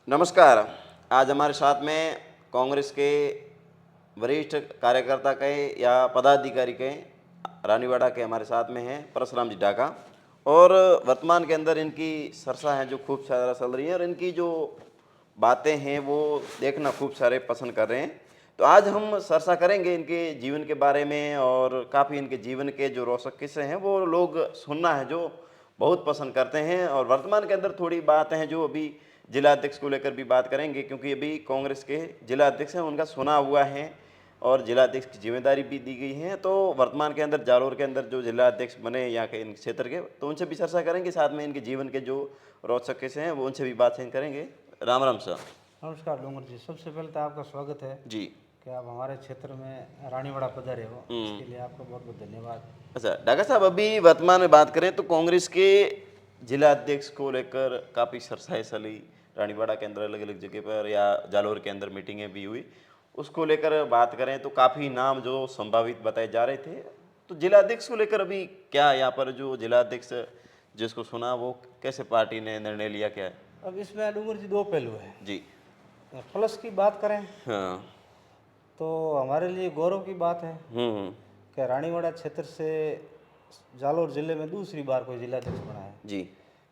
नमस्कार। आज हमारे साथ में कांग्रेस के वरिष्ठ कार्यकर्ता कहें या पदाधिकारी कहें रानीवाड़ा के हमारे साथ में हैं परशुराम जी ढाका। और वर्तमान के अंदर इनकी सरसा है जो खूब सारा चल रही है और इनकी जो बातें हैं वो देखना खूब सारे पसंद कर रहे हैं। तो आज हम चर्चा करेंगे इनके जीवन के बारे में और काफ़ी इनके जीवन के जो रोचक किस्से हैं वो लोग सुनना है जो बहुत पसंद करते हैं। और वर्तमान के अंदर थोड़ी बात हैं जो अभी जिला अध्यक्ष को लेकर भी बात करेंगे, क्योंकि अभी कांग्रेस के जिला अध्यक्ष हैं उनका सुना हुआ है और जिला अध्यक्ष की जिम्मेदारी भी दी गई है। तो वर्तमान के अंदर जालोर के अंदर जो जिला अध्यक्ष बने यहाँ के इन क्षेत्र के, तो उनसे भी चर्चा करेंगे, साथ में इनके जीवन के जो रोचक किस्से हैं वो उनसे भी बातचीत करेंगे। राम राम सर। नमस्कार डोंगर जी, सबसे पहले तो आपका स्वागत है जी। कि आप हमारे क्षेत्र में रानीवाड़ा पधारे हो, इसके लिए आपका बहुत बहुत धन्यवाद। अच्छा डाका साहब, अभी वर्तमान में बात करें तो कांग्रेस के जिला अध्यक्ष को लेकर काफ़ी चर्चाएं चली रानीवाड़ा के अंदर, अलग अलग जगह पर या जालोर के अंदर मीटिंगें भी हुई। उसको लेकर बात करें तो काफ़ी नाम जो संभावित बताए जा रहे थे। तो जिला अध्यक्ष को लेकर अभी क्या यहाँ पर जो जिला अध्यक्ष जिसको सुना वो कैसे पार्टी ने निर्णय लिया, क्या है? अब इसमें डोंगर जी दो पहलू है। जी। प्लस की बात करें हाँ। तो हमारे लिए गौरव की बात है हम्म। कि रानीवाड़ा क्षेत्र से जालोर जिले में दूसरी बार कोई जिला अध्यक्ष बना है। जी।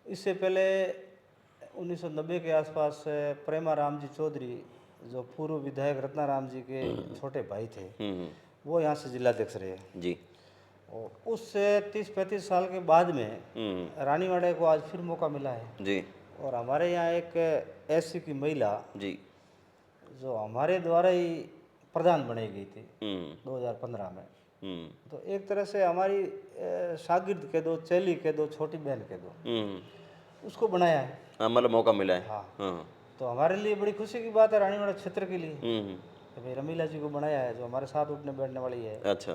इससे पहले 1990 के आसपास प्रेमा राम जी चौधरी, जो पूर्व विधायक रत्नाराम जी के छोटे भाई थे, हम्म। वो यहाँ से जिला अध्यक्ष रहे। जी। और उस 30-35 साल के बाद में रानीवाड़ा को आज फिर मौका मिला है। जी। और हमारे यहाँ एक ऐसी की महिला जी। जो हमारे द्वारा ही प्रधान बनाई गई थी हम्म। 2015 में। हम्म। तो एक तरह से हमारी शागिर्द के दो, चेली के दो, छोटी बहन के दो, उसको बनाया है। हाँ, मतलब मौका मिला है। हाँ। हाँ। तो हमारे लिए बड़ी खुशी की बात है रानीवाड़ा क्षेत्र के लिए हम्म। कि भाई रमीला जी को बनाया है जो हमारे साथ उठने बैठने वाली है। अच्छा।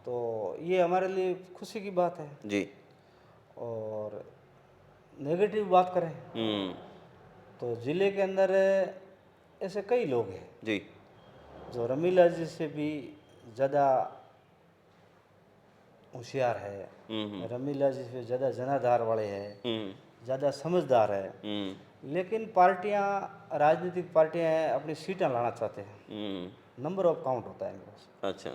तो ये हमारे लिए खुशी की बात है। जी। और नेगेटिव बात करें हम्म। तो ज़िले के अंदर ऐसे कई लोग हैं जी। जो रमीला जी से भी ज़्यादा होशियार है, रमीला जी से ज़्यादा जनाधार वाले हैं, ज़्यादा समझदार है। लेकिन पार्टियां, राजनीतिक पार्टियां हैं, अपनी सीटें लाना चाहते हैं, नंबर ऑफ काउंट होता है इनके पास। अच्छा।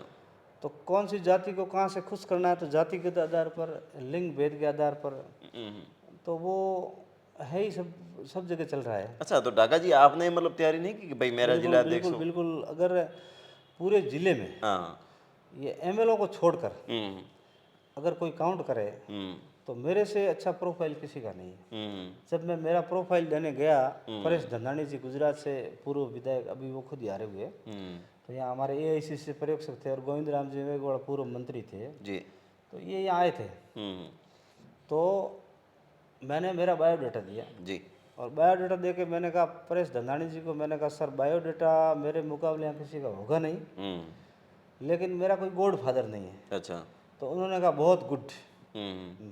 तो कौन सी जाति को कहाँ से खुश करना है, तो जाति के आधार पर, लिंग भेद के आधार पर, तो वो है ही, सब जगह चल रहा है। अच्छा, तो डाका जी आपने मतलब तैयारी नहीं की कि भाई मेरा जिला बिल्कुल अध्यक्ष बिल्कुल हो? बिल्कुल। अगर पूरे ज़िले में हाँ। ये एमएलओ को छोड़कर हम्म। अगर कोई काउंट करे हम्म। तो मेरे से अच्छा प्रोफाइल किसी का नहीं है। हम्म। जब मैं मेरा प्रोफाइल देने गया, परेश धनानी जी गुजरात से पूर्व विधायक, अभी वो खुद ही हारे हुए, तो यहाँ हमारे एआईसी से पर्यवेक्षक थे, और गोविंद राम जी मेघवाल पूर्व मंत्री थे, जी। तो ये यहाँ आए थे। तो मैंने मेरा बायोडाटा दिया, जी। और बायोडाटा दे के मैंने कहा परेश धनानी जी को, मैंने कहा सर बायोडाटा मेरे मुकाबले यहाँ किसी का होगा नहीं, लेकिन मेरा कोई गॉड फादर नहीं है। अच्छा। तो उन्होंने कहा बहुत गुड,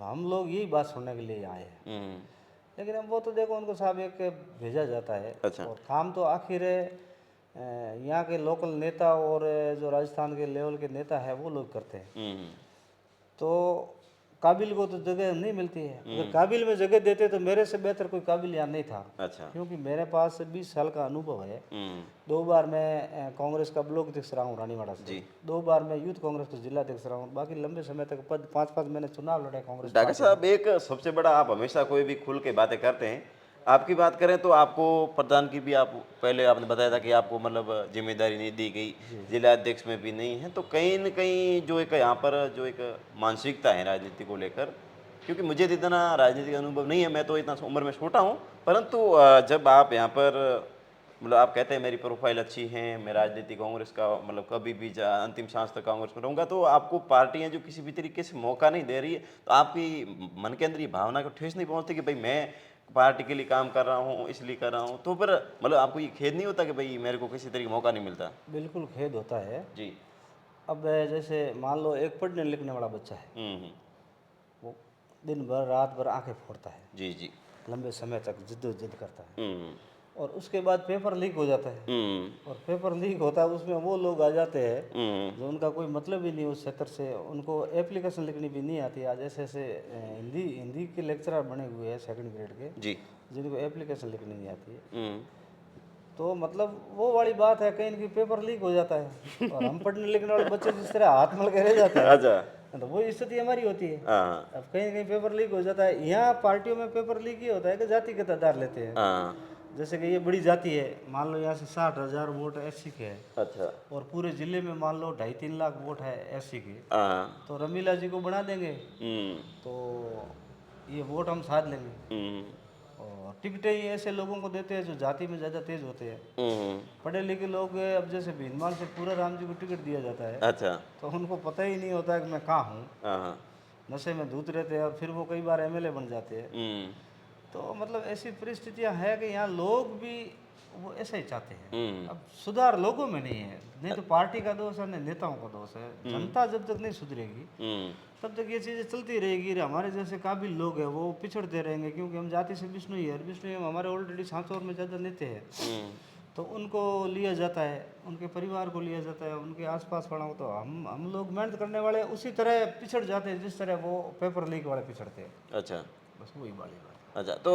हम लोग यही बात सुनने के लिए आए हैं। लेकिन अब वो तो देखो, उनको साहब एक भेजा जाता है। अच्छा। और काम तो आखिर यहाँ के लोकल नेता और जो राजस्थान के लेवल के नेता है वो लोग करते हैं। तो काबिल को तो जगह नहीं मिलती है। अगर काबिल में जगह देते तो मेरे से बेहतर कोई काबिल यहाँ नहीं था। अच्छा। क्योंकि मेरे पास 20 साल का अनुभव है। 2 बार मैं कांग्रेस का ब्लॉक अध्यक्ष रहा हूँ रानीवाड़ा से, 2 बार मैं यूथ कांग्रेस का जिला अध्यक्ष रहा हूँ, बाकी लंबे समय तक पद 5-5 मैंने चुनाव लड़े कांग्रेस डाका पार्टी साहब, एक सबसे बड़ा, आप हमेशा कोई भी खुल के बातें करते हैं, आपकी बात करें तो आपको प्रधान की भी, आप पहले आपने बताया था कि आपको मतलब जिम्मेदारी नहीं दी गई, जिला अध्यक्ष में भी नहीं है। तो कहीं न कहीं जो एक यहाँ पर जो एक मानसिकता है राजनीति को लेकर, क्योंकि मुझे तो इतना राजनीतिक अनुभव नहीं है, मैं तो इतना उम्र में छोटा हूँ, परंतु जब आप यहाँ पर मतलब आप कहते हैं मेरी प्रोफाइल अच्छी है, मैं राजनीति कांग्रेस का मतलब कभी भी अंतिम सांस तक कांग्रेस में रहूँगा, तो आपको पार्टियां जो किसी भी तरीके से मौका नहीं दे रही है, तो आपकी मन के अंदर ये भावना को ठेस नहीं पहुँचती कि भाई मैं पार्टी के लिए काम कर रहा हूँ, इसलिए कर रहा हूँ, तो फिर मतलब आपको ये खेद नहीं होता कि भाई मेरे को किसी तरीके मौका नहीं मिलता? बिल्कुल खेद होता है। जी। अब जैसे मान लो एक पढ़ने लिखने वाला बच्चा है, वो दिन भर रात भर आंखें फोड़ता है, जी। जी। लंबे समय तक जिद्दोजहद करता है, हम्म। और उसके बाद पेपर लीक हो जाता है। और पेपर लीक होता है, उसमें वो लोग आ जाते हैं जो उनका कोई मतलब ही नहीं उस क्षेत्र से, उनको एप्लीकेशन लिखनी भी नहीं आती। आज ऐसे ऐसे हिंदी के लेक्चरर बने हुए हैं 2nd ग्रेड के, जी। जिनको एप्लीकेशन लिखनी नहीं आती है। हम्म, तो मतलब वो वाली बात है, कहीं इनकी पेपर लीक हो जाता है और हम पढ़ने लिखने वाले बच्चे जिस तरह हाथ मल के रह जाते हैं, अच्छा, तो वो स्थिति हमारी होती है। हाँ अब कहीं कहीं पेपर लीक हो जाता है। यहाँ पार्टियों में पेपर लीक ये होता है कि जाति के आधार लेते हैं। हाँ, जैसे कि ये बड़ी जाति है, मान लो यहाँ से 60,000 वोट एससी के हैं अच्छा, और पूरे जिले में मान लो 2.5-3 लाख वोट है एससी के, हाँ, तो रमीला जी को बना देंगे हम्म, तो ये वोट हम साध लेंगे। हम्म, और टिकटें ही ऐसे लोगों को देते हैं जो जाति में ज़्यादा तेज होते हैं। हम्म, पढ़े लिखे लोग अब जैसे भीनमाल से पूरा राम जी को टिकट दिया जाता है, अच्छा, तो उनको पता ही नहीं होता है कि मैं कहाँ हूँ, हाँ, हाँ, नशे में धूत रहते हैं और फिर वो कई बार एमएलए बन जाते हैं। हम्म, तो मतलब ऐसी परिस्थितियां हैं कि यहाँ लोग भी वो ऐसा ही चाहते हैं। हम्म, अब सुधार लोगों में नहीं है, नहीं तो पार्टी का दोष है, नहीं नेताओं का दोष है। जनता जब तक नहीं सुधरेगी हम्म, तब तक ये चीज़ें चलती रहेगी। हमारे जैसे काबिल लोग हैं वो पिछड़ते रहेंगे, क्योंकि हम जाति से विष्णु ही है और विष्णु हम हमारे ऑलरेडी सांचौर में ज़्यादा नेता है, हम्म, तो उनको लिया जाता है, उनके परिवार को लिया जाता है, उनके आसपास वालों को। तो हम लोग मेहनत करने वाले उसी तरह पिछड़ जाते हैं जिस तरह वो पेपर लीक वाले पिछड़ते हैं। अच्छा, बस वही वाली बात। अच्छा। तो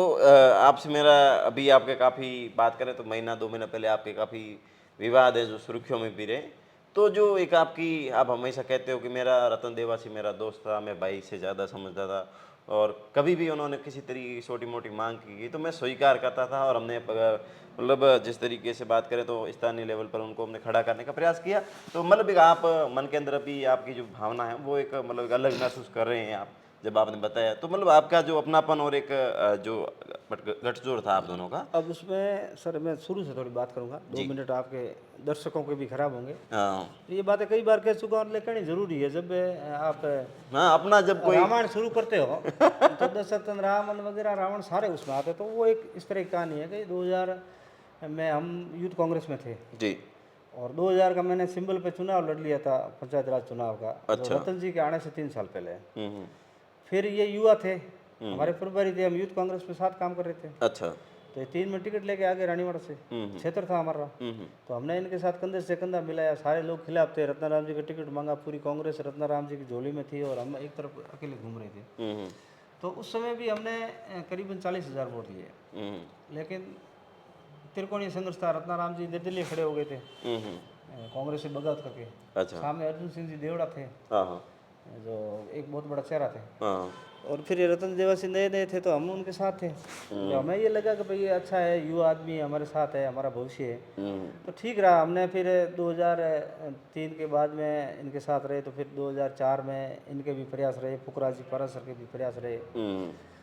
आपसे मेरा अभी आपके काफ़ी बात करें तो महीना 2 महीना पहले आपके काफ़ी विवाद है जो सुर्खियों में भी रहे। तो जो एक आपकी, आप हमेशा कहते हो कि मेरा रतन देवासी मेरा दोस्त था, मैं भाई से ज़्यादा समझता था और कभी भी उन्होंने किसी तरीके की छोटी मोटी मांग की तो मैं स्वीकार करता था और हमने मतलब जिस तरीके से बात करें तो स्थानीय लेवल पर उनको हमने खड़ा करने का प्रयास किया। तो मतलब एक आप मन के अंदर अभी आपकी जो भावना है वो एक मतलब एक अलग महसूस कर रहे हैं आप, जब आपने बताया तो मतलब आपका जो अपनापन और एक जो गठजोड़ था आप दोनों का। अब उसमें सर मैं शुरू से थोड़ी बात करूंगा, 2 मिनट आपके दर्शकों के भी खराब होंगे। हाँ, ये बातें कई बार कह चुका हूँ, लेकिन ज़रूरी है। जब आप हाँ, अपना जब कोई रामायण शुरू करते हो तो दशरथ रावण वगैरह रावण सारे उसमें आते, तो वो एक इस तरह की कहानी है कि 2000 में हम यूथ कांग्रेस में थे जी, और 2000 का मैंने सिंबल पे चुनाव लड़ लिया था, पंचायत राज चुनाव का, जो अच्छा, रतन जी के आने से 3 साल पहले। हम्म, फिर ये युवा थे, हमारे प्रभारी थे, हम यूथ कांग्रेस में साथ काम कर रहे थे। अच्छा, तो ये 3 में टिकट लेके आ गए रानीवाड़ा से, क्षेत्र था हमारा। तो हमने इनके साथ कंधे से कंधा मिलाया, सारे लोग खिलाफ थे। रत्नाराम जी का टिकट मांगा, पूरी कांग्रेस रत्नाराम जी की झोली में थी और हम एक तरफ अकेले घूम रहे थे। हम्म, तो उस समय भी हमने करीबन 40,000 वोट लिए, लेकिन त्रिकोणीय संघर्ष था। रत्नाराम जी निर्दलीय खड़े हो गए थे कांग्रेस से बगावत करके। अच्छा, सामने अर्जुन सिंह जी देवड़ा थे, हाँ, हाँ, जो एक बहुत बड़ा चेहरा थे। हाँ, और फिर ये रतन देवासी नए नए थे तो हम उनके साथ थे। तो हमें ये लगा कि भाई ये अच्छा है, युवा आदमी है, हमारे साथ है, हमारा भविष्य है, तो ठीक रहा। हमने फिर 2003 के बाद में इनके साथ रहे, तो फिर 2004 में इनके भी प्रयास रहे, फुकरा जी पारासर के भी प्रयास रहे।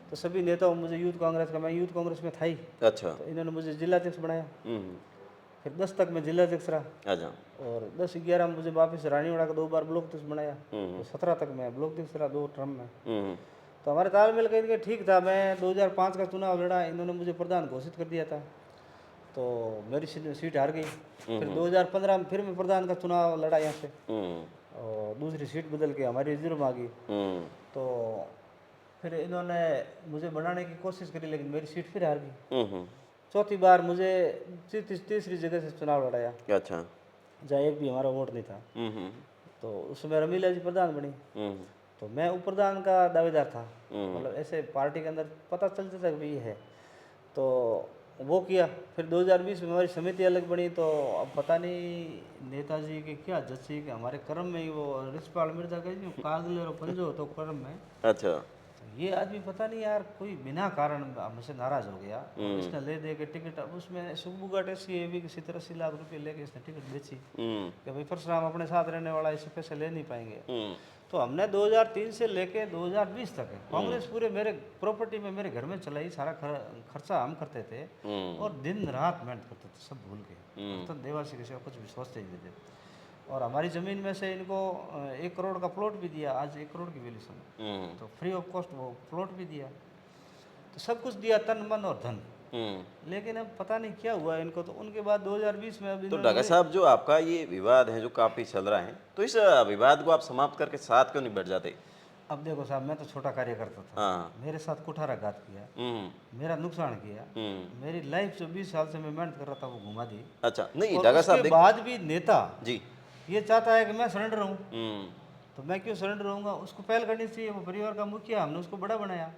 तो सभी नेताओं मुझे यूथ कांग्रेस का, मैं यूथ कांग्रेस में था ही, अच्छा, तो इन्होंने मुझे जिलाध्यक्ष बनाया। हम्म, फिर 10 तक मैं जिलाध्यक्ष रहा अच्छा, और 10-11 में मुझे वापस रानीवाड़ा का 2 बार ब्लॉक अध्यक्ष बनाया। तो 17 तक मैं ब्लॉक अध्यक्ष रहा 2 टर्म में। तो हमारे तालमेल कहीं के ठीक था। मैं 2005 का चुनाव लड़ा, इन्होंने मुझे प्रधान घोषित कर दिया था, तो मेरी सीट हार गई। फिर 2015 में फिर मैं प्रधान का चुनाव लड़ा यहाँ से और दूसरी सीट बदल के हमारी रिजर्व आ गई। तो फिर इन्होंने मुझे बनाने की कोशिश करी, लेकिन मेरी सीट फिर हार गई। चौथी बार मुझे तीसरी जगह से चुनाव लड़ाया, अच्छा, जहाँ एक भी हमारा वोट नहीं था। तो उसमें रमीला जी प्रधान बनी, तो मैं उप प्रधान का दावेदार था। मतलब ऐसे पार्टी के अंदर पता चल जाता है कि ये है, तो वो किया। फिर 2020 में हमारी समिति अलग बनी, तो अब पता नहीं नेताजी के क्या जच्ची कि हमारे कर्म में ही वो रिछपाल मिर्जा का जो कागले और पंजो तो कर्म में। अच्छा, तो ये आदमी पता नहीं यार कोई बिना कारण हमसे नाराज हो गया और इसने ले दे के टिकट, अब उसमें सुबुगाट ऐसी है भी कि 70-80 लाख रुपए लेके इसने टिकट बेची कि भाई परशुराम अपने साथ रहने वाला, इससे पैसे ले नहीं पाएंगे। तो हमने 2003 से लेके 2020 तक कांग्रेस पूरे मेरे प्रॉपर्टी में मेरे घर में चलाई, सारा खर्चा हम करते थे और दिन रात मेहनत करते थे, सब भूल के। तो देवासी किसी का कुछ भी सोचते ही नहीं थे। और हमारी ज़मीन में से इनको 1 करोड़ का प्लॉट भी दिया, आज 1 करोड़ की वैल्यूशन, तो फ्री ऑफ कॉस्ट वो प्लॉट भी दिया, तो सब कुछ दिया, तन मन और धन। लेकिन अब पता नहीं क्या हुआ इनको। तो उनके बाद 2020 में अब तो डागा साहब जो आपका ये विवाद है जो काफी चल रहा है, तो इस विवाद को आप समाप्त करके साथ क्यों नहीं बैठ जाते? अब देखो साहब, मैं तो छोटा कार्यकर्ता था, हाँ, मेरे साथ कुठाराघात किया, मेरा नुकसान किया, मेरी लाइफ जो 20 साल से मैं मेहनत कर रहा था वो घुमा दी। अच्छा, नहीं और डागा साहब उसके बाद भी नेता जी, ये चाहता है कि मैं सरेंडर हूँ। तो मैं क्यों सरेंडर होऊंगा? उसको पहल करनी चाहिए। वो परिवार का मुखिया, हमने उसको बड़ा बनाया,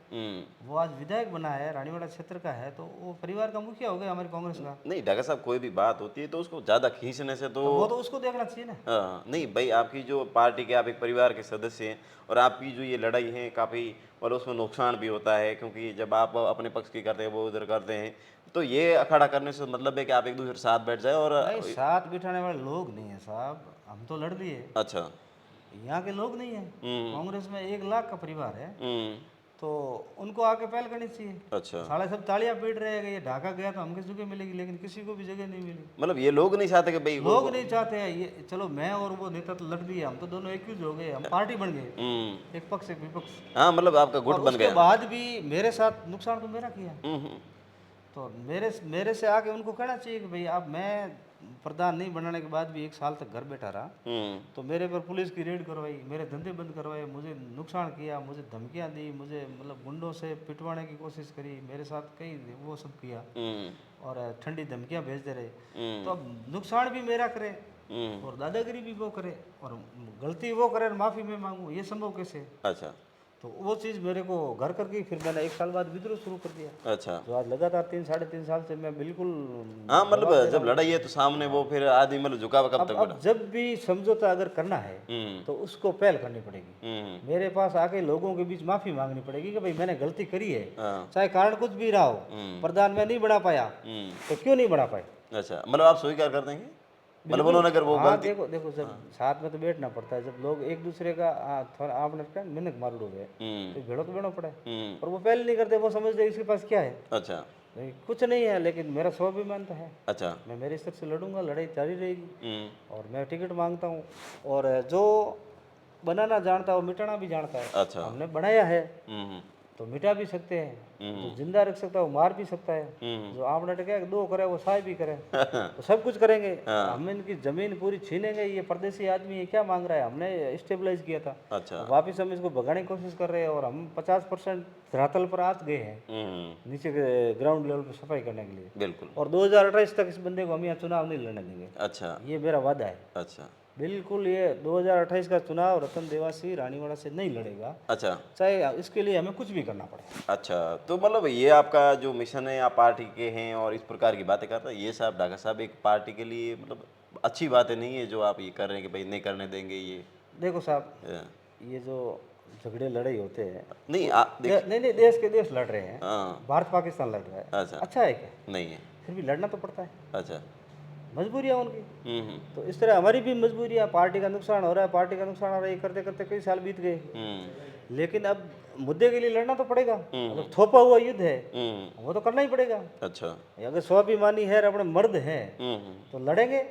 वो आज विधायक बना है, रानीवाड़ा क्षेत्र का है, तो वो परिवार का मुखिया हो गया हमारी कांग्रेस का। नहीं ढाका साहब, कोई भी बात होती है तो उसको ज़्यादा खींचने से तो तो वो तो उसको देखना चाहिए ना। हाँ, नहीं भाई, आपकी जो पार्टी के आप एक परिवार के सदस्य हैं और आपकी जो ये लड़ाई है काफ़ी, और उसमें नुकसान भी होता है, क्योंकि जब आप अपने पक्ष की करते हैं वो उधर करते हैं, तो ये अखाड़ा करने से मतलब है कि आप एक दूसरे के साथ बैठ जाए और नहीं, साथ बिठाने वाले लोग नहीं है साहब, हम तो लड़ दिए। अच्छा। यहाँ के लोग नहीं है। कांग्रेस में 1 लाख का परिवार है, हम्म। तो उनको आके पहल करनी चाहिए। अच्छा, साले सब तालियां पीट रहे हैं कि ये ढाका गया तो हमको जगह मिलेगी, लेकिन किसी को भी जगह नहीं मिली। मतलब ये लोग नहीं चाहते कि भाई लोग नहीं चाहते हैं ये। चलो मैं और वो नेता तो लड़ दिए, हम तो दोनों एक्यूज हो गए, हम पार्टी बन गए, एक पक्ष एक विपक्ष। हाँ, मतलब आपका गुट और बन उसके गया। बाद भी मेरे साथ नुकसान तो मेरा किया। हम्म। तो मेरे से आके उनको कहना चाहिए कि भाई अब मैं प्रधान नहीं बनने के बाद भी 1 साल तक घर बैठा रहा, हम्म। तो मेरे पर पुलिस की रेड करवाई, मेरे धंधे बंद करवाए, मुझे नुकसान किया, मुझे धमकियां दी, मुझे मतलब गुंडों से पिटवाने की कोशिश करी, मेरे साथ कई वो सब किया, हम्म। और ठंडी धमकियां भेजते रहे। हम्म। तो अब नुकसान भी मेरा करे हम्म। और दादागिरी भी वो करे और गलती वो करे और माफ़ी मैं मांगूँ, ये संभव कैसे है? अच्छा। तो वो चीज़ मेरे को घर करके फिर मैंने 1 साल बाद विद्रोह शुरू कर दिया। अच्छा। तो आज लगातार 3 साढ़े 3 साल से मैं बिल्कुल हाँ, जवाब मतलब दे रहा जब हूँ। लड़ाई है तो सामने वो फिर आदमी मतलब झुकाव कब तक अब बैठा। जब भी समझौता अगर करना है हम्म। तो उसको पहल करनी पड़ेगी। हम्म। मेरे पास आके लोगों के बीच माफ़ी मांगनी पड़ेगी कि भाई मैंने गलती करी है, हाँ। चाहे कारण कुछ भी रहा हो, प्रधान मैं नहीं बना पाया, हम्म। तो क्यों नहीं बना पाए? अच्छा, मतलब आप स्वीकार कर देंगे, मतलब बिल्कुल। उन्होंने अगर वो हाँ, गलती। देखो देखो, जब साथ में तो बैठना पड़ता है, जब लोग एक दूसरे का थोड़ा आपने क्या मिनक मार लोगे हम्म। तो भेड़ो तो भेड़ो पड़े। हम्म। और वो पहले नहीं करते, वो समझते इसके पास क्या है। अच्छा। नहीं, कुछ नहीं है, लेकिन मेरा स्वाभिमान तो है, अच्छा। मैं मेरे स्तर से लड़ूंगा, लड़ाई जारी रहेगी। हम्म। और मैं टिकट मांगता हूँ, और जो बनाना जानता है वो मिटाना भी जानता है। अच्छा। हमने बनाया है हम्म। तो मिटा भी सकते हैं, हम्म। जो जिंदा रख सकता है वो मार भी सकता है, हम्म। जो आपने टका दो करे वो साय भी करे, तो सब कुछ करेंगे। हाँ। हम इनकी जमीन पूरी छीनेंगे, ये परदेसी आदमी है क्या मांग रहा है, हमने स्टेबलाइज किया था, अच्छा। वापिस हम इसको भगाने की कोशिश कर रहे हैं, और हम 50% धरातल पर आ गए हैं, हम्म। नीचे के ग्राउंड लेवल पर सफाई करने के लिए। बिल्कुल। और 2028 तक इस बंदे को हम यहाँ चुनाव नहीं लड़ने देंगे, अच्छा। ये मेरा वादा है। अच्छा। बिल्कुल, ये 2028 का चुनाव रतन देवासी रानीवाड़ा से नहीं लड़ेगा, अच्छा। चाहे इसके लिए हमें कुछ भी करना पड़े। अच्छा, तो मतलब ये आपका जो मिशन है, आप पार्टी के हैं और इस प्रकार की बातें करते हैं, ये साहब ढाका साहब एक पार्टी के लिए मतलब अच्छी बातें नहीं है जो आप ये कर रहे हैं कि भाई नहीं करने देंगे ये। देखो साहब, अ, ये जो झगड़े लड़ाई होते हैं, नहीं आप देख। नहीं नहीं, देश के देश लड़ रहे हैं, हाँ। भारत पाकिस्तान लड़ रहा है, अच्छा। अच्छा है क्या? नहीं है। फिर भी लड़ना तो पड़ता है, अच्छा। मजबूरियाँ उनकी। हम्म। तो इस तरह हमारी भी मजबूरियाँ, पार्टी का नुकसान हो रहा है, पार्टी का नुकसान हो रहा है, ये करते करते कई साल बीत गए। हम्म। लेकिन अब मुद्दे के लिए लड़ना तो पड़ेगा। अगर थोपा हुआ युद्ध है हम्म। वो तो करना ही पड़ेगा। अच्छा। अगर स्वाभिमानी है और अपने मर्द हैं हम्म। तो लड़ेंगे।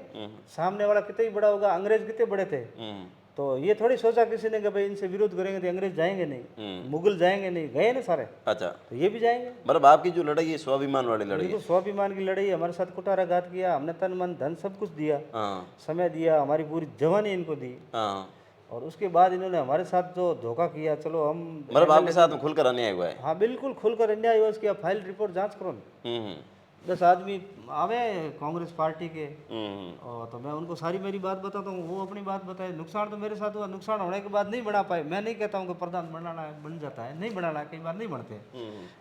सामने वाला कितने ही बड़ा होगा, अंग्रेज कितने बड़े थे, हम्म। तो ये थोड़ी सोचा किसी ने कि भाई इनसे विरोध करेंगे तो अंग्रेज जाएंगे नहीं, मुगल जाएंगे नहीं, गए ना सारे, अच्छा, तो ये भी जाएंगे। मतलब आपकी जो लड़ाई है स्वाभिमान वाली लड़ाई है। बिल्कुल स्वाभिमान की लड़ाई, हमारे साथ कुठाराघात किया, हमने तन मन धन सब कुछ दिया, हाँ। समय दिया, हमारी पूरी जवानी इनको दी, हाँ, और उसके बाद इन्होंने हमारे साथ जो धोखा किया, चलो हम मतलब आपके साथ में खुलकर अन्याय हुआ है। हाँ बिल्कुल खुलकर अन्याय हुआ, उसकी आप फाइल रिपोर्ट जांच करो ना। हम्म। 10 आदमी आवे कांग्रेस पार्टी के, हम्म। और तो मैं उनको सारी मेरी बात बताता हूँ, वो अपनी बात बताए। नुकसान तो मेरे साथ हुआ, नुकसान होने के बाद नहीं बना पाए। मैं नहीं कहता हूँ कि प्रधान बनाना है, बन जाता है, नहीं बनाना है, कई बार नहीं बनते,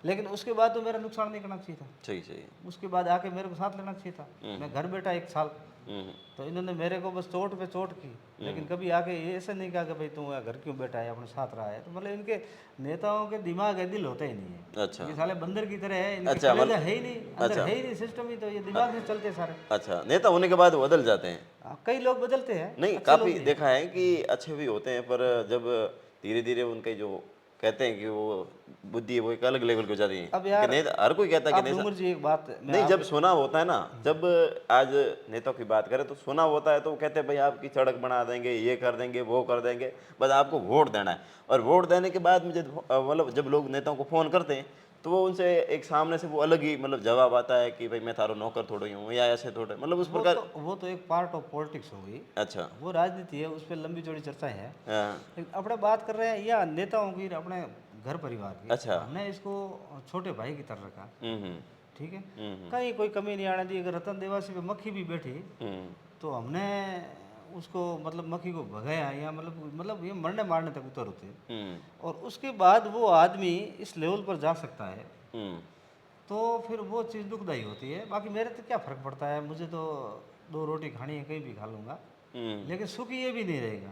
लेकिन उसके बाद तो मेरा नुकसान नहीं करना चाहिए था। सही सही। उसके बाद आके मेरे को साथ लेना चाहिए था। मैं घर बैठा 1 साल, तो इन्होंने मेरे को बस चोट पे चोट की, लेकिन कभी आके ये ऐसे नहीं कहा कि भाई तू घर क्यों बैठा है, अपने साथ रहा है। तो मतलब इनके नेताओं के दिमाग है, दिल होते ही नहीं है। अच्छा। ये साले बंदर की तरह है, इनके अच्छा, कलेजा है ही नहीं, अंदर अच्छा। है ही नहीं सिस्टम ही, तो ये दिमाग से चलते सारे। अच्छा, नेता होने के बाद बदल जाते हैं। कई लोग बदलते हैं, नहीं, अच्छे लोग काफी भी हैं। देखा है कि अच्छे भी होते हैं, पर जब धीरे धीरे उनके जो कहते हैं कि वो बुद्धि है वो एक अलग लेवल की हो जाती है। अब यार, कि नेता, हर कोई कहता है आप कि नेता डूंगर जी एक बात मैं नहीं, आप, जब चुनाव होता है ना, जब आज नेताओं की बात करें तो चुनाव होता है तो वो कहते हैं भाई आपकी सड़क बना देंगे, ये कर देंगे, वो कर देंगे, बस आपको वोट देना है। और वोट देने के बाद में मतलब जब लोग नेताओं को फ़ोन करते हैं तो वो उनसे एक सामने से वो अलग ही मतलब जवाब आता है कि भाई मैं थारो नौकर थोड़ा ही हूँ या ऐसे थोड़े, मतलब उस प्रकार। वो तो एक पार्ट ऑफ पॉलिटिक्स हो गई, अच्छा। वो राजनीति है, उस पर लंबी चौड़ी चर्चाएं हैं। हाँ। लेकिन अपने बात कर रहे हैं या नेताओं की, अपने घर परिवार की। अच्छा। हमने इसको छोटे भाई की तरह रखा, हम्म। ठीक है, हम्म। कहीं कोई कमी नहीं आने दी। अगर रतन देवासी पे मक्खी भी बैठी हम्म। तो हमने उसको मतलब मक्खी को भगाया या मतलब ये मरने मारने तक उतर होते हैं। और उसके बाद वो आदमी इस लेवल पर जा सकता है, तो फिर वो चीज़ दुखदाई होती है। बाकी मेरे तो क्या फ़र्क पड़ता है, मुझे तो 2 रोटी खानी है, कहीं भी खा लूँगा, लेकिन सुखी ये भी नहीं रहेगा।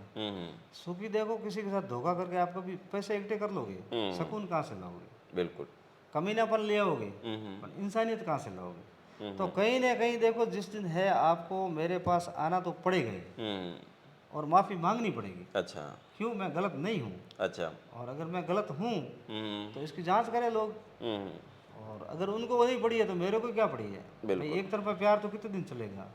सुखी देखो, किसी के साथ धोखा करके आप कभी पैसे इकट्ठे कर लोगे, सुकून कहाँ से लाओगे? बिल्कुल। कमीनापन ले आओगे, पर इंसानियत कहाँ से लाओगे? तो कहीं ना कहीं देखो, जिस दिन है आपको मेरे पास आना तो पड़ेगा ही, और माफ़ी मांगनी पड़ेगी। अच्छा। क्यों? मैं गलत नहीं हूँ, अच्छा। और अगर मैं गलत हूँ तो इसकी जांच करें लोग। और अगर उनको वही पड़ी है तो मेरे को क्या पड़ी है? भाई एक तरफा प्यार तो कितने दिन चलेगा?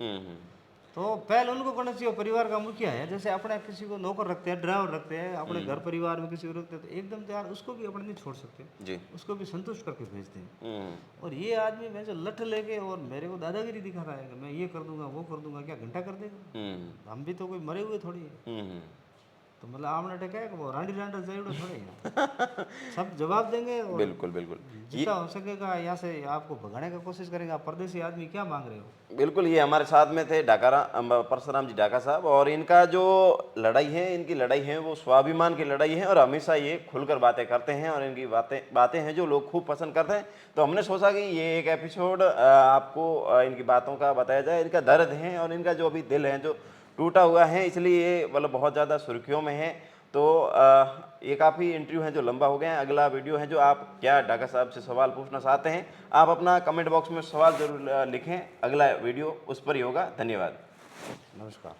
तो पहले उनको करना चाहिए, परिवार का मुखिया है। जैसे अपने किसी को नौकर रखते हैं, ड्राइवर रखते हैं, अपने घर परिवार में किसी को रखते हैं, तो एकदम तो यार उसको भी अपने नहीं छोड़ सकते जी। उसको भी संतुष्ट करके भेजते हैं। और ये आदमी मैं जो लठ लेके और मेरे को दादागिरी दिखा रहा है कि मैं ये कर दूंगा वो कर दूंगा, क्या घंटा कर देगा? हम भी तो कोई मरे हुए थोड़ी है। तो मतलब आमने टेका है कि वो रांडी रांडा जरूर थोड़े हैं। सब जवाब देंगे, और बिल्कुल बिल्कुल। जितना हो सकेगा यहाँ से आपको भगाने का कोशिश करेंगे। आप परदेसी आदमी क्या मांग रहे हो? बिल्कुल, ये हमारे साथ में थे परशुराम जी ढाका साहब, और इनका जो लड़ाई है, इनकी लड़ाई है वो स्वाभिमान की लड़ाई है, और हमेशा ये खुलकर बातें करते हैं, और इनकी बातें हैं जो लोग खूब पसंद करते हैं। तो हमने सोचा कि ये एक एपिसोड आपको इनकी बातों का बताया जाए। इनका दर्द है और इनका जो अभी दिल है जो टूटा हुआ है, इसलिए ये मतलब बहुत ज़्यादा सुर्खियों में है। तो ये काफ़ी इंटरव्यू है जो लंबा हो गया है। अगला वीडियो है जो आप क्या ढाका साहब से सवाल पूछना चाहते हैं, आप अपना कमेंट बॉक्स में सवाल जरूर लिखें, अगला वीडियो उस पर ही होगा। धन्यवाद। नमस्कार।